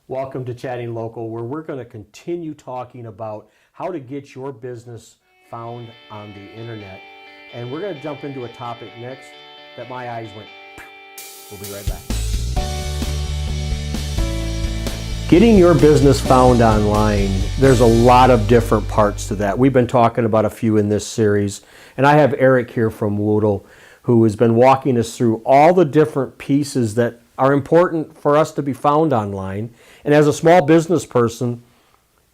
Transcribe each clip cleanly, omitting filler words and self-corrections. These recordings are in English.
Welcome to Chatting Local, where we're going to continue talking about how to get your business found on the internet. And we're going to jump into a topic next that my eyes went, pew. We'll be right back. Getting your business found online, there's a lot of different parts to that. We've been talking about a few in this series, and I have Eric here from Woodle, who has been walking us through all the different pieces that are important for us to be found online. And as a small business person,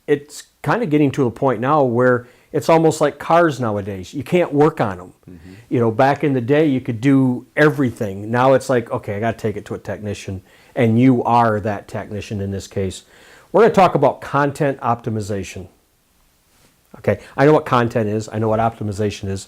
it's kind of getting to a point now where it's almost like cars nowadays. You can't work on them. Mm-hmm. You know, back in the day, you could do everything. Now it's like, okay, I got to take it to a technician, and you are that technician in this case. We're going to talk about content optimization. Okay, I know what content is. I know what optimization is.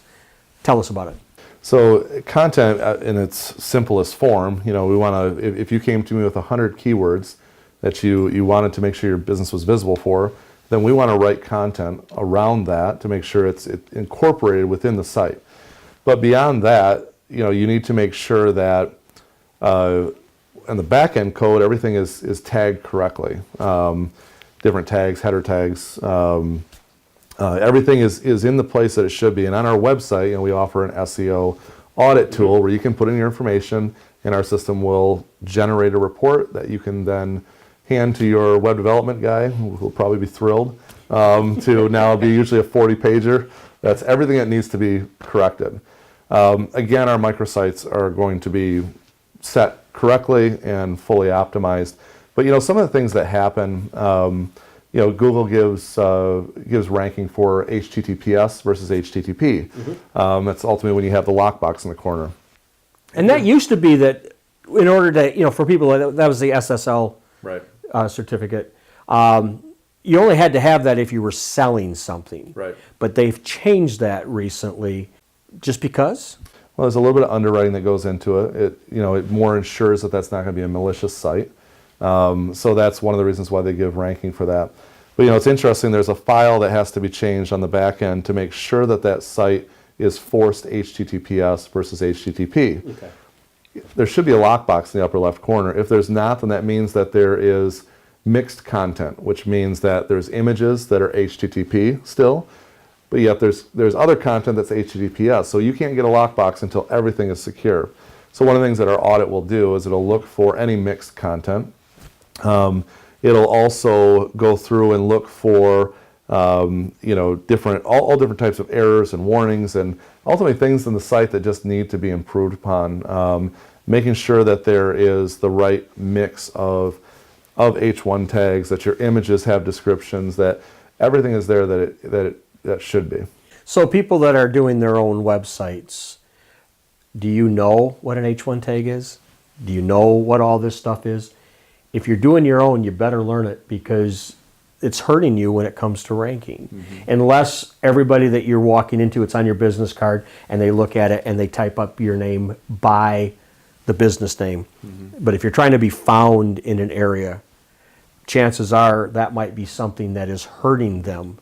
Tell us about it. So content in its simplest form, we want to, if you came to me with 100 keywords that you wanted to make sure your business was visible for, then we want to write content around that to make sure it's incorporated within the site. But beyond that, you need to make sure that in the back-end code, everything is tagged correctly. Different tags, header tags, everything is in the place that it should be. And on our website, we offer an SEO audit tool where you can put in your information and our system will generate a report that you can then hand to your web development guy, who will probably be thrilled to now be usually a 40-pager. That's everything that needs to be corrected. Again, our microsites are going to be set correctly and fully optimized. But some of the things that happen, Google gives ranking for HTTPS versus HTTP. Mm-hmm. That's ultimately when you have the lockbox in the corner. And that used to be that in order to, for people, that was the SSL right. Certificate. You only had to have that if you were selling something. Right. But they've changed that recently just because? Well, there's a little bit of underwriting that goes into it. It more ensures that that's not going to be a malicious site. So that's one of the reasons why they give ranking for that. But it's interesting, there's a file that has to be changed on the back end to make sure that site is forced HTTPS versus HTTP. Okay. There should be a lockbox in the upper left corner. If there's not, then that means that there is mixed content, which means that there's images that are HTTP still, but yet there's other content that's HTTPS. So you can't get a lockbox until everything is secure. So one of the things that our audit will do is it'll look for any mixed content. It'll also go through and look for different all different types of errors and warnings and ultimately things in the site that just need to be improved upon. Making sure that there is the right mix of H1 tags, that your images have descriptions, that everything is there that should be. So people that are doing their own websites, do you know what an H1 tag is? Do you know what all this stuff is? If you're doing your own, you better learn it because it's hurting you when it comes to ranking. Mm-hmm. Unless everybody that you're walking into, it's on your business card, and they look at it and they type up your name by the business name. Mm-hmm. But if you're trying to be found in an area, chances are that might be something that is hurting them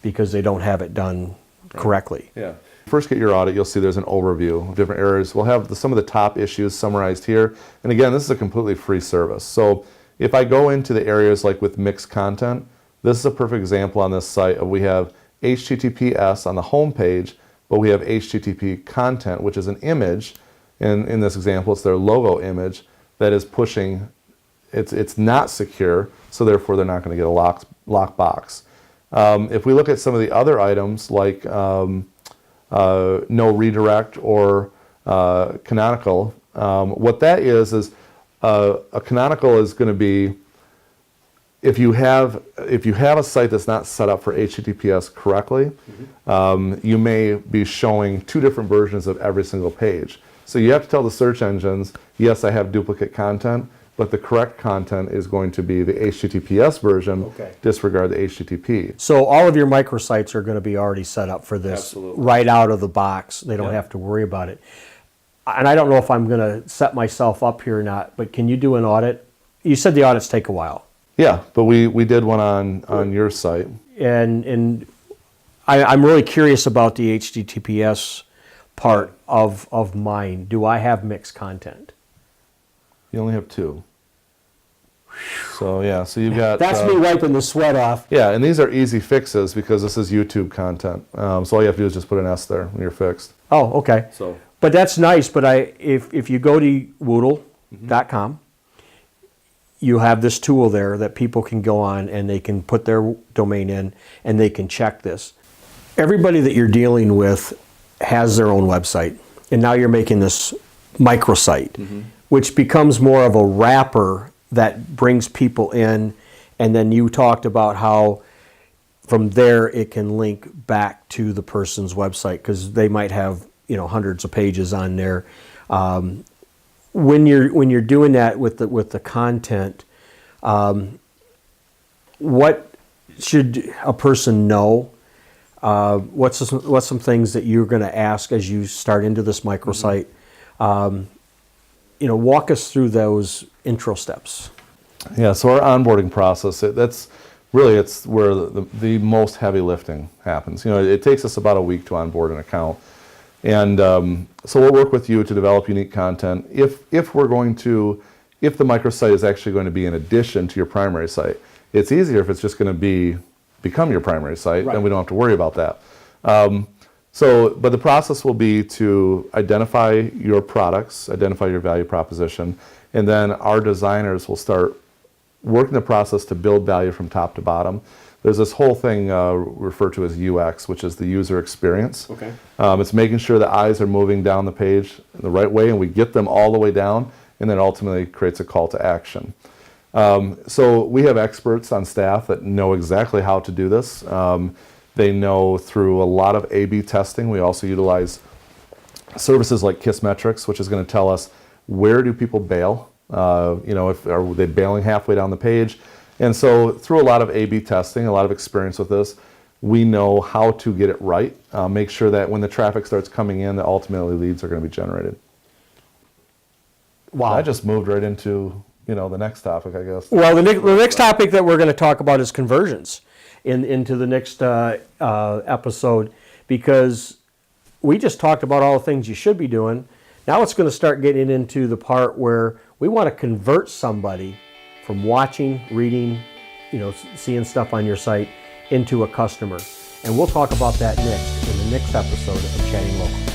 because they don't have it done correctly. Yeah. First, get your audit. You'll see there's an overview of different areas. We'll have some of the top issues summarized here. And again, this is a completely free service. So if I go into the areas like with mixed content, this is a perfect example on this site of we have HTTPS on the home page, but we have HTTP content, which is an image. And in this example, it's their logo image that is pushing. It's not secure, so therefore they're not going to get a lockbox. If we look at some of the other items like no redirect or canonical, what that is a canonical is going to be if you have a site that's not set up for HTTPS correctly, mm-hmm. You may be showing two different versions of every single page. So you have to tell the search engines, yes, I have duplicate content, but the correct content is going to be the HTTPS version. Okay. Disregard the HTTP. So all of your microsites are going to be already set up for this. Absolutely. Right out of the box. They don't have to worry about it. And I don't know if I'm going to set myself up here or not, but can you do an audit? You said the audits take a while. Yeah, but we did one on your site. And I'm really curious about the HTTPS part of mine. Do I have mixed content? You only have two. So yeah, so you've got That's me wiping the sweat off. yeah, and these are easy fixes because this is YouTube content. So all you have to do is just put an S there and you're fixed. Oh, okay. So But that's nice. But if you go to woodle.com, you have this tool there that people can go on and they can put their domain in and they can check this. Everybody that you're dealing with has their own website, and now you're making this microsite, which becomes more of a wrapper that brings people in. And then you talked about how from there it can link back to the person's website because they might have hundreds of pages on there. When you're doing that with the content, what should a person know? What's some things that you're going to ask as you start into this microsite? Walk us through those intro steps. yeah, so our onboarding process, it's where the most heavy lifting happens. It takes us about a week to onboard an account. And so we'll work with you to develop unique content. If the microsite is actually going to be in addition to your primary site, it's easier if it's just going to become your primary site, Right. and we don't have to worry about that. But the process will be to identify your products, identify your value proposition, and then our designers will start working the process to build value from top to bottom. There's this whole thing referred to as UX, which is the user experience. Okay. It's making sure the eyes are moving down the page in the right way, and we get them all the way down, and then ultimately creates a call to action. So we have experts on staff that know exactly how to do this. They know through a lot of A/B testing. We also utilize services like Kissmetrics, which is going to tell us where do people bail. If are they bailing halfway down the page. And so through a lot of A/B testing, a lot of experience with this, we know how to get it right, make sure that when the traffic starts coming in, that ultimately leads are going to be generated. Wow. I just moved right into the next topic, I guess. Well, the next topic that we're going to talk about is conversions into the next episode, because we just talked about all the things you should be doing. Now it's going to start getting into the part where we want to convert somebody from watching, reading, seeing stuff on your site into a customer. And we'll talk about that next in the next episode of Chatting Local.